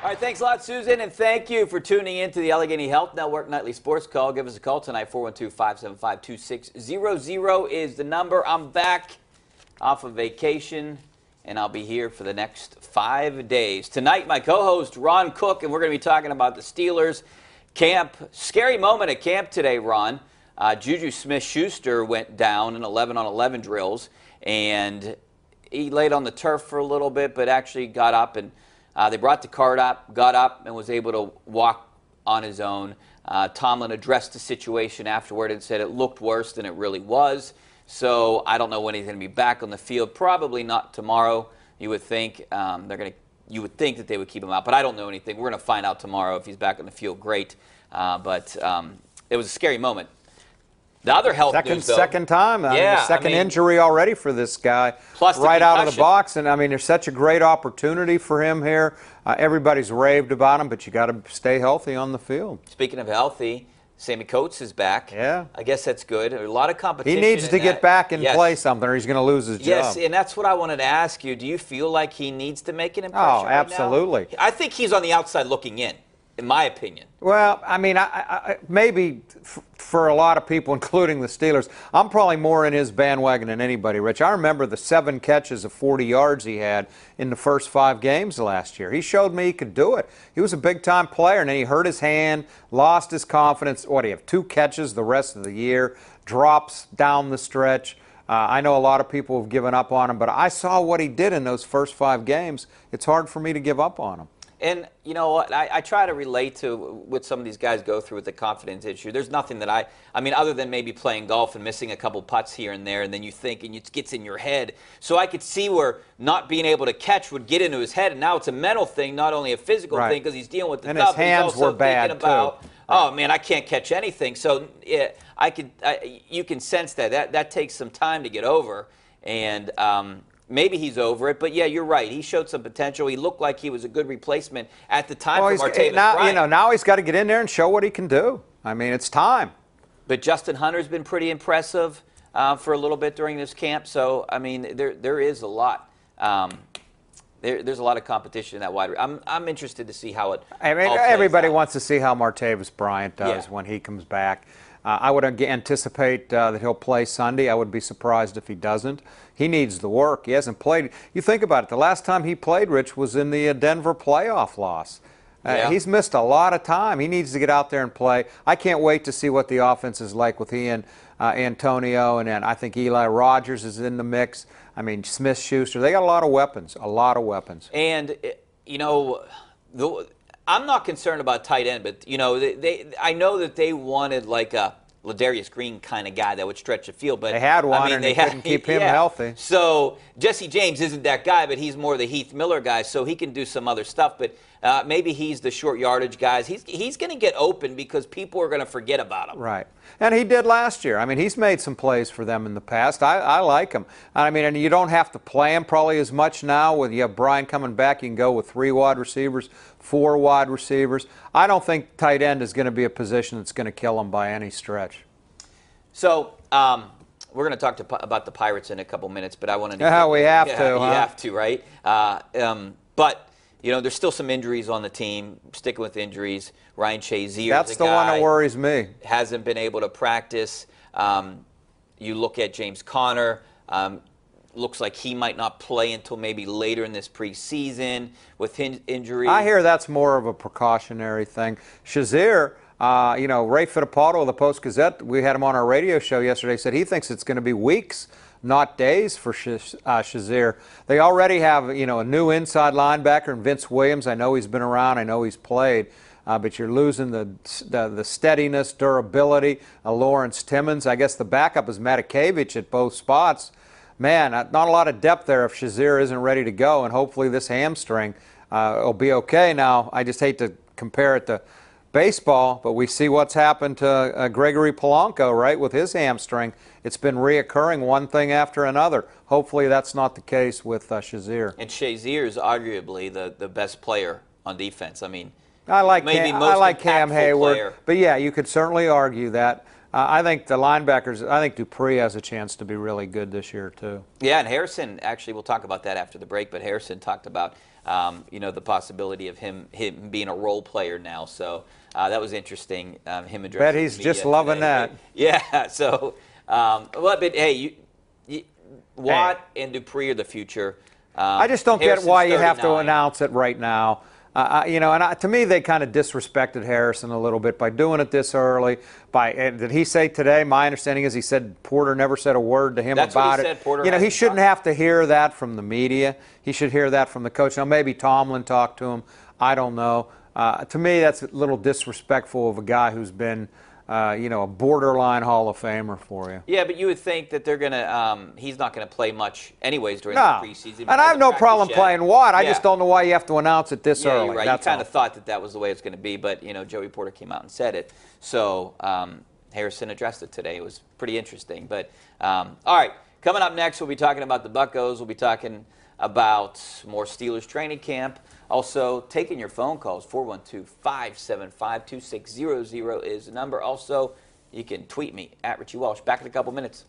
All right, thanks a lot, Susan, and thank you for tuning in to the Allegheny Health Network Nightly Sports Call. Give us a call tonight, 412-575-2600 is the number. I'm back off of vacation, and I'll be here for the next 5 days. Tonight, my co-host, Ron Cook, and we're going to be talking about the Steelers camp. Scary moment at camp today, Ron. Juju Smith-Schuster went down in 11-on-11 drills, and he laid on the turf for a little bit, but actually got up, and they brought the cart up, got up, and was able to walk on his own. Tomlin addressed the situation afterward and said it looked worse than it really was. So I don't know when he's going to be back on the field. Probably not tomorrow. You would think you would think that they would keep him out, but I don't know anything. We're going to find out tomorrow if he's back on the field. Great, but it was a scary moment. The other health news, though, second time. The second injury already for this guy. Plus right out of the box. And, I mean, there's such a great opportunity for him here. Everybody's raved about him, but you got to stay healthy on the field. Speaking of healthy, Sammy Coates is back. Yeah. I guess that's good. A lot of competition. He needs to get back and play something, or he's going to lose his job. Yes, and that's what I wanted to ask you. Do you feel like he needs to make an impression right now? Absolutely. I think he's on the outside looking in my opinion. Well, I mean, maybe for a lot of people, including the Steelers, I'm probably more in his bandwagon than anybody, Rich. I remember the 7 catches of 40 yards he had in the first 5 games last year. He showed me he could do it. He was a big-time player, and then he hurt his hand, lost his confidence. What, do you have 2 catches the rest of the year, drops down the stretch? I know a lot of people have given up on him, but I saw what he did in those first 5 games. It's hard for me to give up on him. And you know what, I try to relate to what some of these guys go through with the confidence issue. There's nothing that I mean, other than maybe playing golf and missing a couple putts here and there, and then you think, and it gets in your head. So I could see where not being able to catch would get into his head, and now it's a mental thing, not only a physical thing, because he's dealing with the stuff. And his hands were bad, thinking about, oh man, I can't catch anything. So you can sense that takes some time to get over, and maybe he's over it, but yeah, you're right. He showed some potential. He looked like he was a good replacement at the time for Martavis Bryant. Now he's got to get in there and show what he can do. I mean, it's time. But Justin Hunter's been pretty impressive for a little bit during this camp. So I mean, there is a lot. There's a lot of competition in that wide. I'm interested to see how it. I mean, everybody wants to see how Martavis Bryant does when he comes back. I would anticipate that he'll play Sunday. I would be surprised if he doesn't. He needs the work. He hasn't played. You think about it. The last time he played, Rich, was in the Denver playoff loss. He's missed a lot of time. He needs to get out there and play. I can't wait to see what the offense is like with he and Antonio, and then I think Eli Rogers is in the mix. I mean, Smith-Schuster. They got a lot of weapons, And, you know, I'm not concerned about tight end, but, you know, I know that they wanted like a Ladarius Green kind of guy that would stretch the field. But they had one, and they couldn't keep him healthy. So Jesse James isn't that guy, but he's more the Heath Miller guy, so he can do some other stuff. But maybe he's the short yardage guys. He's going to get open because people are going to forget about him. Right. And he did last year. I mean, he's made some plays for them in the past. I like him. I mean, and you don't have to play him probably as much now. With you have Brian coming back, you can go with 3 wide receivers, 4 wide receivers. I don't think tight end is going to be a position that's going to kill him by any stretch. So we're going to talk about the Pirates in a couple minutes, but I want to. Yeah, we have to. You have to, right? But you know, there's still some injuries on the team. Sticking with injuries, Ryan Shazier. That's the one that worries me. Hasn't been able to practice. You look at James Conner. Looks like he might not play until maybe later in this preseason with injury. I hear that's more of a precautionary thing. Shazier. You know, Ray Fittipaldo of the Post-Gazette, we had him on our radio show yesterday, said he thinks it's going to be weeks, not days for Shazier. They already have, you know, a new inside linebacker in Vince Williams. I know he's been around. I know he's played. But you're losing the steadiness, durability of Lawrence Timmons. I guess the backup is Matakevich at both spots. Man, not a lot of depth there if Shazier isn't ready to go, and hopefully this hamstring will be okay. Now, I just hate to compare it to baseball, but we see what's happened to Gregory Polanco, right, with his hamstring. It's been reoccurring, one thing after another. Hopefully that's not the case with Shazier. And Shazier is arguably the best player on defense. I mean, I like Cam Hayward, but yeah, you could certainly argue that. I think the linebackers, I think Dupree has a chance to be really good this year too. Yeah, and Harrison, actually, we'll talk about that after the break, but Harrison talked about you know, the possibility of him being a role player now. So that was interesting. Him addressing. Bet he's the just media loving today. that. Yeah. So, but hey, Watt and Dupree are the future. I just don't get Harrison's why you have to 39. announce it right now. You know, and to me, they kind of disrespected Harrison a little bit by doing it this early. And did he say today? My understanding is he said Porter never said a word to him That's about what he it. said. Porter You know, he hasn't shouldn't talked. have to hear that from the media. He should hear that from the coach. Now, maybe Tomlin talked to him. I don't know. To me, that's a little disrespectful of a guy who's been, you know, a borderline Hall of Famer for you. Yeah, but you would think that they're gonna. He's not gonna play much anyways during No, the preseason. and I have no problem playing Watt. I Yeah. just don't know why you have to announce it this Yeah, early. you're right. That's You kind all. of thought that was the way it's going to be, but you know, Joey Porter came out and said it. So Harrison addressed it today. It was pretty interesting. But all right, coming up next, we'll be talking about the Buccos. We'll be talking about more Steelers training camp. Also, taking your phone calls. 412-575-2600 is the number. Also, you can tweet me at Richie Walsh. Back in a couple minutes.